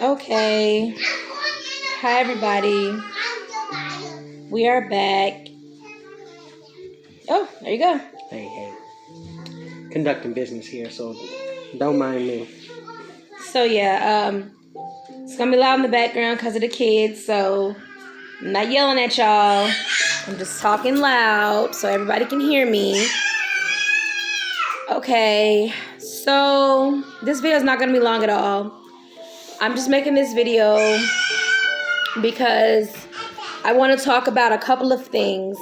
Okay. Hi, everybody. We are back. Oh, there you go. Hey. Conducting business here, so don't mind me. So, yeah, it's going to be loud in the background because of the kids, so I'm not yelling at y'all. I'm just talking loud so everybody can hear me. Okay, so this video is not going to be long at all. I'm just making this video because I want to talk about a couple of things.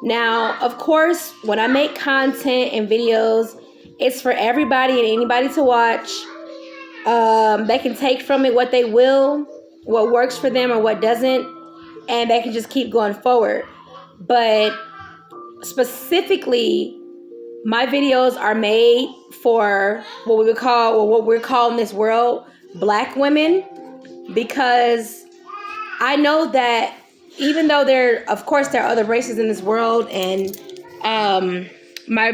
Now, of course, when I make content and videos, it's for everybody and anybody to watch. They can take from it what they will, what works for them or what doesn't, and they can just keep going forward. But specifically, my videos are made for what we would call, or what we're calling this world, Black women, because I know that even though there are other races in this world, and my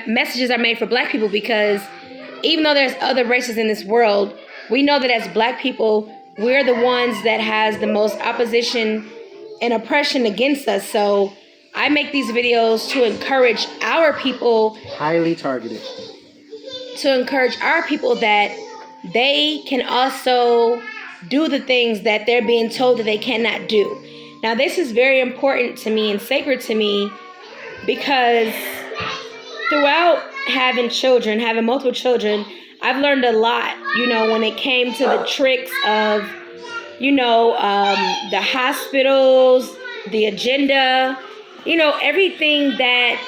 messages are made for Black people, because even though there's other races in this world, we know that as Black people, we're the ones that has the most opposition and oppression against us. So I make these videos to encourage our people, highly targeted, to encourage our people that they can also do the things that they're being told that they cannot do. Now, this is very important to me and sacred to me, because throughout having multiple children, I've learned a lot, when it came to the tricks of, the hospitals, the agenda, everything that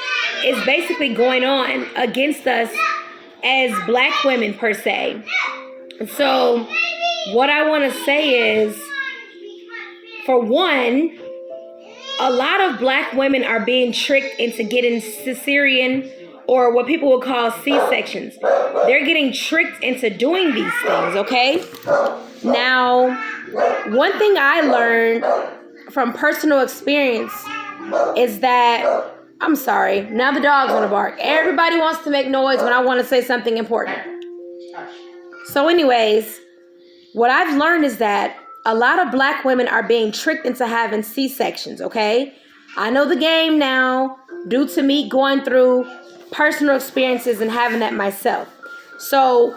is basically going on against us as Black women per se. So what I want to say is, for one, a lot of Black women are being tricked into getting cesarean, or what people would call C-sections. They're getting tricked into doing these things, okay? Now, one thing I learned from personal experience is that, I'm sorry, now the dogs want to bark. Everybody wants to make noise when I want to say something important. So anyways, what I've learned is that a lot of Black women are being tricked into having C-sections, okay? I know the game now due to me going through personal experiences and having that myself. So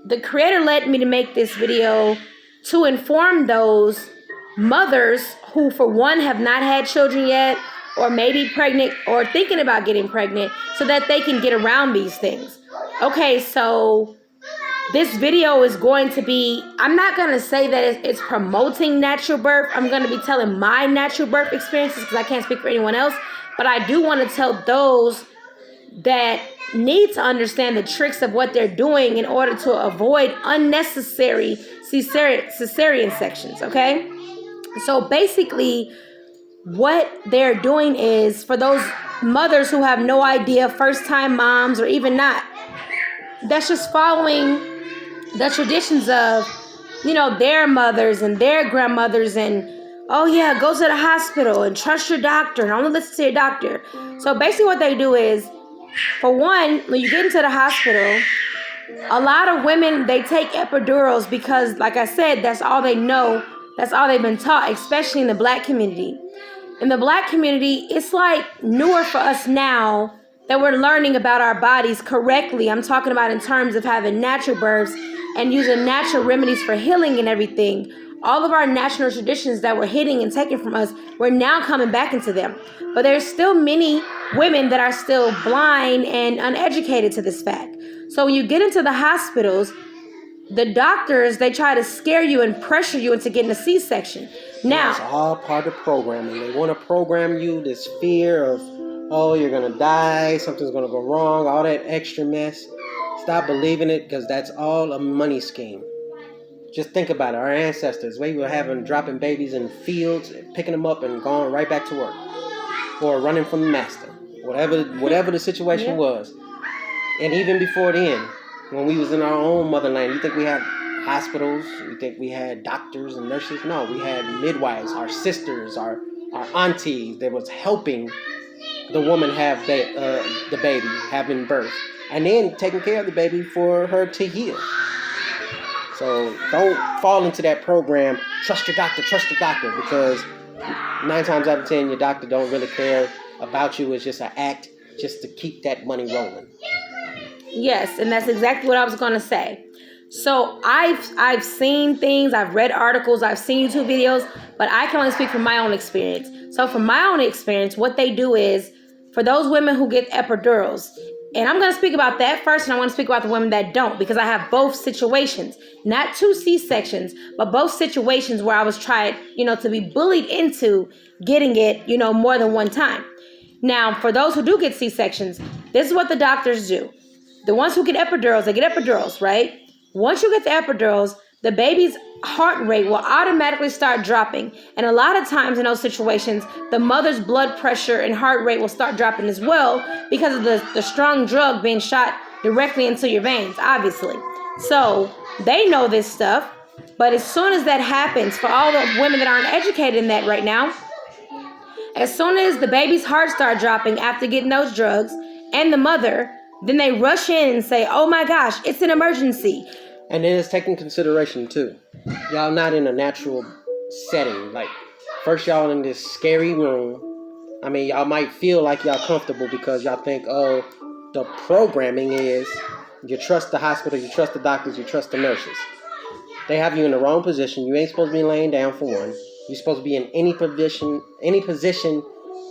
the creator led me to make this video to inform those mothers who, for one, have not had children yet, or maybe pregnant or thinking about getting pregnant, so that they can get around these things. Okay, so this video is going to be, I'm not going to say that it's promoting natural birth. I'm going to be telling my natural birth experiences, because I can't speak for anyone else. But I do want to tell those that need to understand the tricks of what they're doing in order to avoid unnecessary cesarean sections, okay? So basically, what they're doing is, for those mothers who have no idea, first-time moms or even not, that's just following the traditions of, their mothers and their grandmothers, and, oh yeah, go to the hospital and trust your doctor and only listen to your doctor. So basically what they do is, for one, when you get into the hospital, a lot of women, they take epidurals because, like I said, that's all they know. That's all they've been taught, especially in the Black community. In the Black community, it's like newer for us now that we're learning about our bodies correctly. I'm talking about in terms of having natural births and using natural remedies for healing and everything. All of our national traditions that were hidden and taken from us, we're now coming back into them. But there's still many women that are still blind and uneducated to this fact. So when you get into the hospitals, the doctors, they try to scare you and pressure you into getting a C-section. Now, it's all part of programming. They want to program you this fear of, oh, you're going to die, something's going to go wrong, all that extra mess. Stop believing it, because that's all a money scheme. Just think about it. Our ancestors, we were dropping babies in fields, picking them up and going right back to work, or running from the master, whatever the situation was. And even before then, when we was in our own motherland, you think we had hospitals? You think we had doctors and nurses? No, we had midwives, our sisters, our aunties that was helping the woman have the baby, having birth, and then taking care of the baby for her to heal. So don't fall into that program. Trust your doctor, because 9 times out of 10, your doctor don't really care about you. It's just an act just to keep that money rolling. Yes, and that's exactly what I was going to say. So I've seen things, I've read articles, I've seen YouTube videos, but I can only speak from my own experience. So from my own experience, what they do is, for those women who get epidurals, and I'm going to speak about that first, and I want to speak about the women that don't, because I have both situations, not 2 C-sections, but both situations where I was tried, to be bullied into getting it, more than one time. Now, for those who do get C-sections, this is what the doctors do. The ones who get epidurals, they get epidurals, right? Once you get the epidurals, the baby's heart rate will automatically start dropping. And a lot of times in those situations, the mother's blood pressure and heart rate will start dropping as well because of the strong drug being shot directly into your veins, obviously. So they know this stuff. But as soon as that happens, for all the women that aren't educated in that right now, as soon as the baby's heart starts dropping after getting those drugs and the mother, then they rush in and say, oh my gosh, it's an emergency. And then it's taking consideration too. Y'all not in a natural setting. Like, first y'all in this scary room. I mean, y'all might feel like y'all comfortable because y'all think, oh, the programming is you trust the hospital, you trust the doctors, you trust the nurses. They have you in the wrong position. You ain't supposed to be laying down for one. You're supposed to be in any position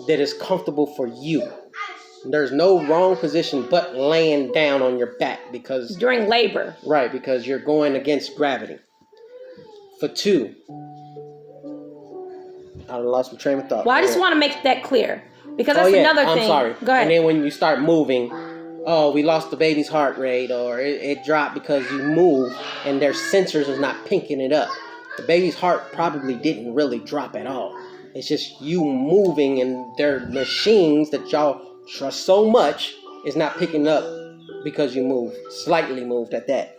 that is comfortable for you. There's no wrong position but laying down on your back because... during labor. Right, because you're going against gravity. For 2, I lost my train of thought. Well, I just want to make that clear because that's another thing. I'm sorry. Go ahead. And then when you start moving, oh, we lost the baby's heart rate, or it dropped because you move and their sensors is not pinking it up. The baby's heart probably didn't really drop at all. It's just you moving, and their machines that y'all trust so much is not picking up because you slightly moved at that.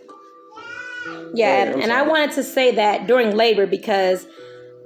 Yeah, and I wanted to say that during labor because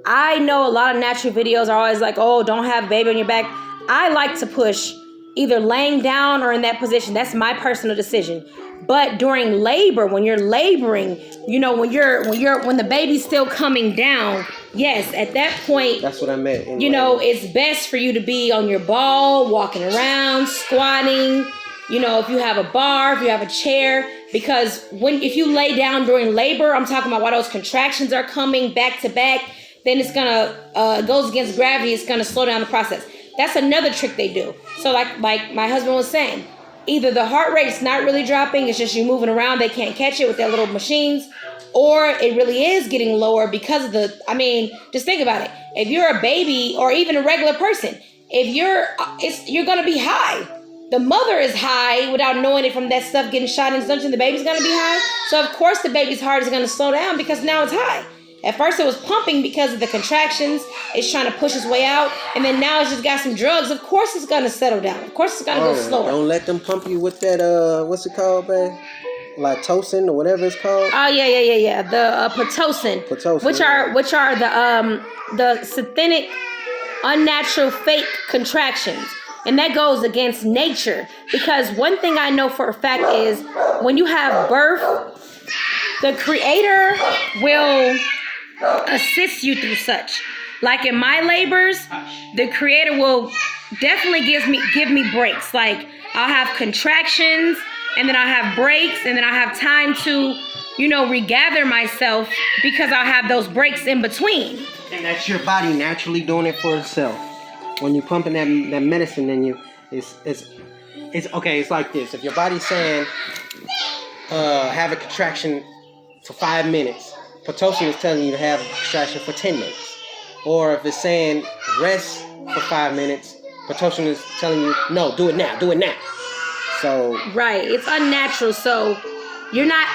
I know a lot of natural videos are always like, oh, don't have baby on your back. I like to push either laying down or in that position. That's my personal decision. But during labor, when you're laboring, when the baby's still coming down, yes, at that point, that's what I meant. It's best for you to be on your ball, walking around, squatting, if you have a bar, if you have a chair, because if you lay down during labor, I'm talking about while those contractions are coming back to back, then it's gonna, goes against gravity. It's gonna slow down the process. That's another trick they do. So like my husband was saying, either the heart rate's not really dropping, it's just you moving around, they can't catch it with their little machines, or it really is getting lower because of just think about it. If you're a baby or even a regular person, you're going to be high. The mother is high without knowing it from that stuff getting shot into something. The baby's going to be high. So of course the baby's heart is going to slow down because now it's high. At first it was pumping because of the contractions. It's trying to push its way out. And then now it's just got some drugs. Of course it's going to settle down. Of course it's going to go slower. Don't let them pump you with that, what's it called, babe? Lactocin or whatever it's called. Oh, yeah. The Pitocin. Which are the synthetic, unnatural, fake contractions. And that goes against nature. Because one thing I know for a fact is when you have birth, the Creator will assist you through such. Like in my labors, the Creator will definitely give me breaks. Like I'll have contractions, and then I'll have breaks, and then I'll have time to, regather myself because I'll have those breaks in between. And that's your body naturally doing it for itself. When you're pumping that medicine in you, it's okay. It's like this: if your body's saying have a contraction for 5 minutes, Pitocin is telling you to have a contraction for 10 minutes. Or if it's saying rest for 5 minutes, Pitocin is telling you, no, do it now. So right, it's unnatural. So you're not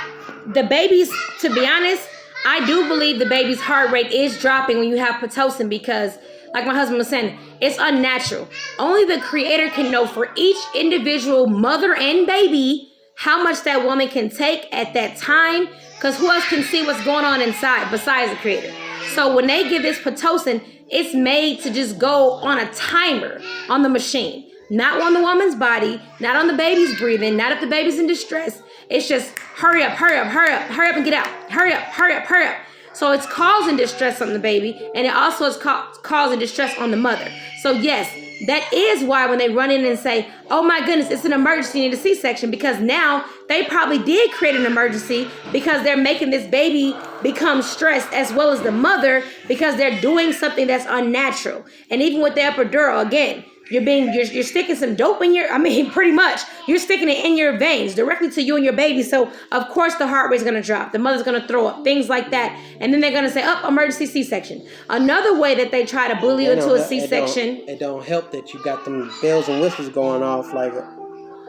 the baby's. To be honest, I do believe the baby's heart rate is dropping when you have Pitocin because, like my husband was saying, it's unnatural. Only the Creator can know for each individual mother and baby how much that woman can take at that time. Because who else can see what's going on inside besides the Creator? So when they give this Pitocin, it's made to just go on a timer on the machine. Not on the woman's body, not on the baby's breathing, not if the baby's in distress. It's just hurry up, hurry up, hurry up, hurry up and get out. Hurry up, hurry up, hurry up. So it's causing distress on the baby, and it also is causing distress on the mother. So yes, that is why when they run in and say, oh my goodness, it's an emergency, you need a C-section, because now they probably did create an emergency because they're making this baby become stressed as well as the mother because they're doing something that's unnatural. And even with the epidural, again, you're sticking some dope in pretty much, you're sticking it in your veins directly to you and your baby. So of course the heart rate's gonna drop, the mother's gonna throw up, things like that. And then they're gonna say, emergency C-section. Another way that they try to bully you into a C-section. It don't help that you got them bells and whistles going off like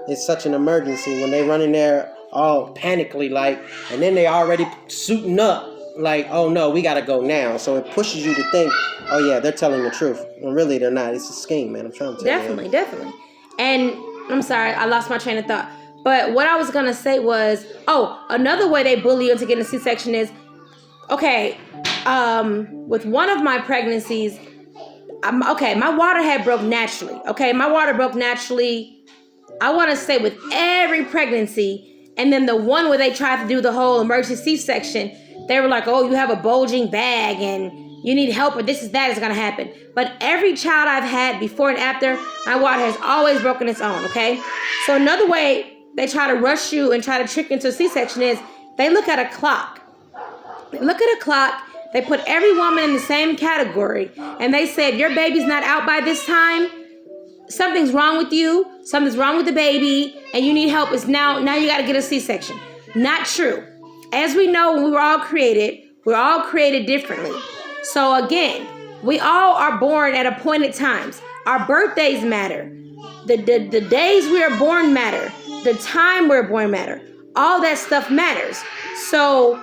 it's such an emergency when they run in there all panically and then they already suiting up like, oh no, we gotta go now. So it pushes you to think, oh yeah, they're telling the truth. When really they're not. It's a scheme, man. I'm trying to tell you. Definitely. And I'm sorry, I lost my train of thought. But what I was gonna say was, another way they bully you into getting a C-section is, with one of my pregnancies, my water had broke naturally. My water broke naturally, I want to say with every pregnancy. And then the one where they tried to do the whole emergency C-section, they were like, oh, you have a bulging bag and you need help, or this is that is going to happen. But every child I've had before and after, my water has always broken its own, okay? So another way they try to rush you and try to trick you into a C-section is they look at a clock. They put every woman in the same category, and they said, your baby's not out by this time. Something's wrong with you. Something's wrong with the baby, and you need help. It's now you got to get a C-section. Not true. As we know, when we were all created differently. So again, we all are born at appointed times. Our birthdays matter. The days we are born matter. The time we're born matter. All that stuff matters. So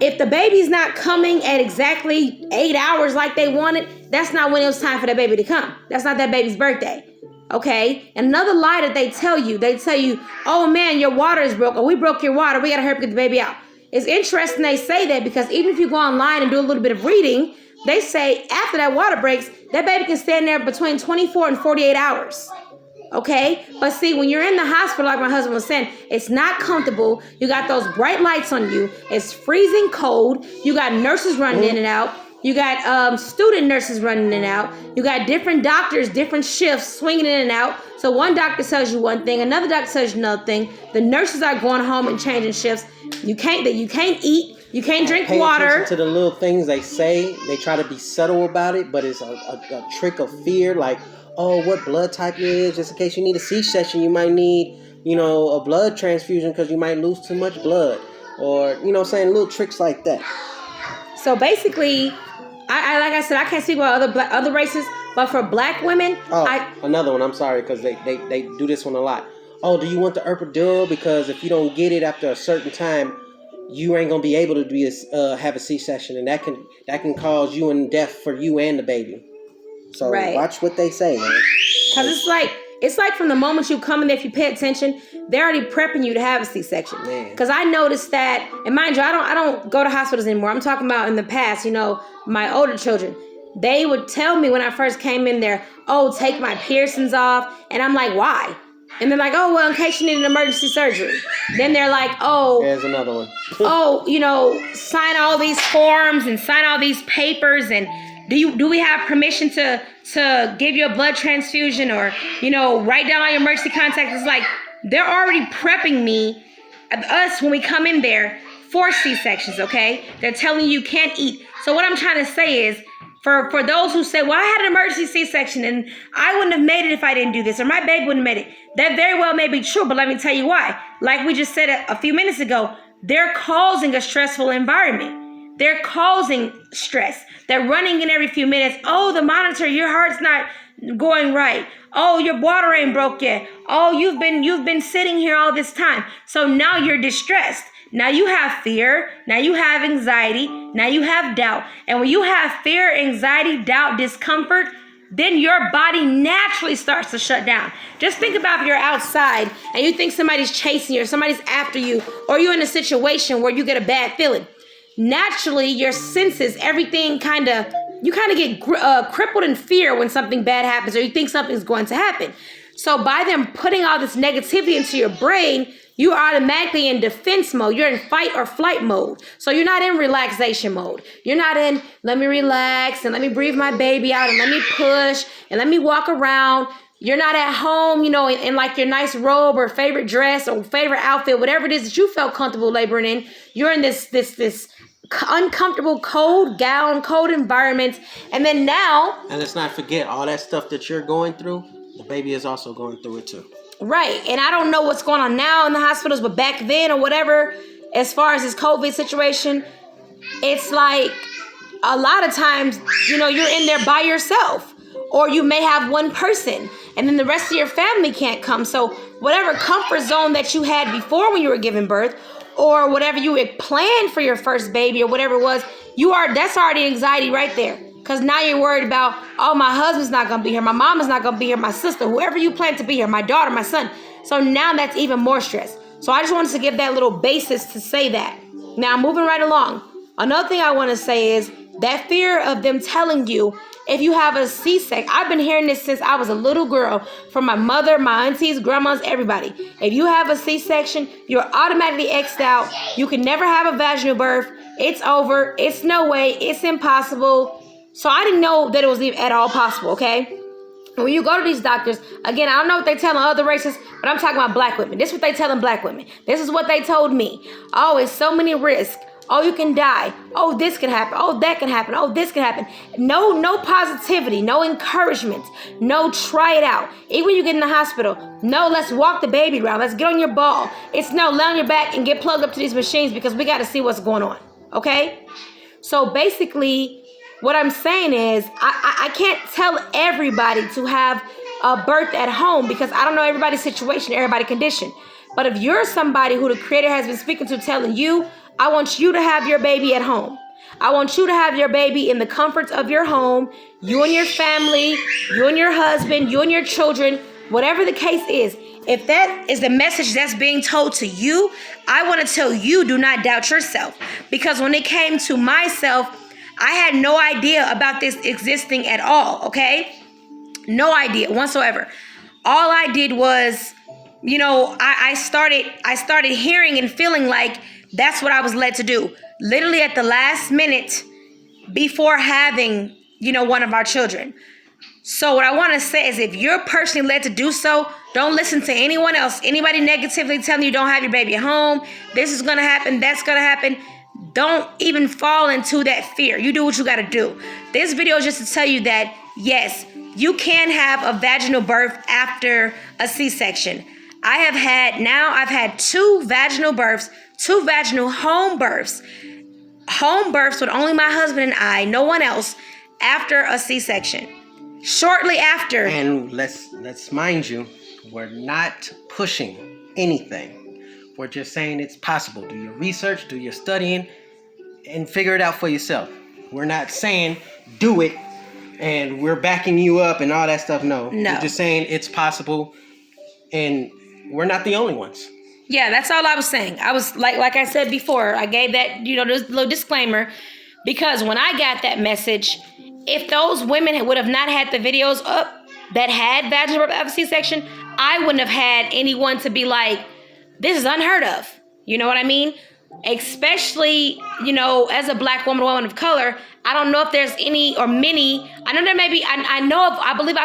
if the baby's not coming at exactly 8 hours like they wanted, that's not when it was time for that baby to come. That's not that baby's birthday. Okay? Another lie that they tell you, oh man, your water is broke, or we broke your water, we gotta hurry up and get the baby out. It's interesting they say that because even if you go online and do a little bit of reading, they say after that water breaks, that baby can stand there between 24 and 48 hours. Okay? But see, when you're in the hospital, like my husband was saying, it's not comfortable. You got those bright lights on you. It's freezing cold. You got nurses running in and out. You got student nurses running in and out. You got different doctors, different shifts swinging in and out. So one doctor tells you one thing, another doctor tells you another thing. The nurses are going home and changing shifts. You can't eat. You can't drink water. Attention to the little things they say. They try to be subtle about it, but it's a trick of fear. Like, oh, what blood type you is? Just in case you need a C-section, you might need, a blood transfusion because you might lose too much blood, or little tricks like that. So basically, I like I said, I can't speak about other races, but for black women, another one. I'm sorry, because they do this one a lot. Oh, do you want the epidural? Because if you don't get it after a certain time, you ain't gonna be able to have a C-section, and that can cause you and death for you and the baby. So Watch what they say, man. Because it's like from the moment you come in there, if you pay attention, they're already prepping you to have a C-section. Because I noticed that, and mind you, I don't go to hospitals anymore. I'm talking about in the past, my older children. They would tell me when I first came in there, oh, take my piercings off. And I'm like, why? And they're like, oh, well, in case you need an emergency surgery. Then they're like, oh. There's another one. Sign all these forms and sign all these papers, and do we have permission to give you a blood transfusion, or write down all your emergency contacts? It's like they're already prepping us when we come in there for C-sections. Okay, they're telling you can't eat. So what I'm trying to say is, for those who say, well, I had an emergency C-section and I wouldn't have made it if I didn't do this, or my baby wouldn't have made it, that very well may be true. But let me tell you why. Like we just said a few minutes ago, they're causing a stressful environment. They're causing stress. They're running in every few minutes. Oh, the monitor, your heart's not going right. Oh, your water ain't broke yet. Oh, you've been sitting here all this time. So now you're distressed. Now you have fear. Now you have anxiety. Now you have doubt. And when you have fear, anxiety, doubt, discomfort, then your body naturally starts to shut down. Just think about if you're outside and you think somebody's chasing you, or somebody's after you, or you're in a situation where you get a bad feeling. Naturally, your senses, everything you kind of get crippled in fear when something bad happens, or you think something's going to happen. So by them putting all this negativity into your brain, you're automatically in defense mode. You're in fight or flight mode. So you're not in relaxation mode. You're not in, let me relax and let me breathe my baby out and let me push and let me walk around. You're not at home, in like your nice robe or favorite dress or favorite outfit, whatever it is that you felt comfortable laboring in. You're in this uncomfortable, cold gown, cold environment. And then now... And let's not forget, all that stuff that you're going through, the baby is also going through it too. Right. And I don't know what's going on now in the hospitals, but back then or whatever, as far as this COVID situation, it's like a lot of times, you're in there by yourself. Or you may have one person and then the rest of your family can't come. So whatever comfort zone that you had before when you were giving birth, or whatever you had planned for your first baby or whatever it was, that's already anxiety right there. Because now you're worried about, oh, my husband's not going to be here. My mom is not going to be here. My sister, whoever you plan to be here, my daughter, my son. So now that's even more stress. So I just wanted to give that little basis to say that. Now, moving right along. Another thing I want to say is that fear of them telling you if you have a C-section. I've been hearing this since I was a little girl from my mother, my aunties, grandmas, everybody. If you have a C-section, you're automatically X'd out. You can never have a vaginal birth. It's over. It's no way. It's impossible. So I didn't know that it was at all possible, okay? When you go to these doctors, again, I don't know what they telling other races, but I'm talking about black women. This is what they telling black women. This is what they told me. Oh, it's so many risks. Oh, you can die. Oh, this can happen. Oh, that can happen. Oh, this can happen. No positivity, no encouragement, no try it out. Even when you get in the hospital, no, let's walk the baby around. Let's get on your ball. It's no, lay on your back and get plugged up to these machines because we got to see what's going on. Okay? So basically, what I'm saying is I can't tell everybody to have a birth at home because I don't know everybody's situation, everybody's condition. But if you're somebody who the Creator has been speaking to, telling you, I want you to have your baby at home. I want you to have your baby in the comforts of your home, you and your family, you and your husband, you and your children, whatever the case is. If that is the message that's being told to you, I want to tell you, do not doubt yourself. Because when it came to myself, I had no idea about this existing at all, okay? No idea whatsoever. All I did was, I started hearing and feeling like that's what I was led to do. Literally at the last minute before having, one of our children. So what I want to say is if you're personally led to do so, don't listen to anyone else. Anybody negatively telling you don't have your baby at home, this is going to happen, that's going to happen. Don't even fall into that fear. You do what you got to do. This video is just to tell you that, yes, you can have a vaginal birth after a C-section. I've had 2 vaginal births, 2 vaginal home births. Home births with only my husband and I, no one else, after a C-section. Shortly after. And let's mind you, we're not pushing anything. We're just saying it's possible. Do your research, do your studying, and figure it out for yourself. We're not saying do it and we're backing you up and all that stuff. No. We're just saying it's possible and we're not the only ones. Yeah, that's all I was saying. I was like I said before, I gave that, this little disclaimer because when I got that message, if those women would have not had the videos up that had vaginal birth after C-section, I wouldn't have had anyone to be like, this is unheard of. You know what I mean? Especially, as a black woman, a woman of color, I don't know if there's any or many. I know there may be, I believe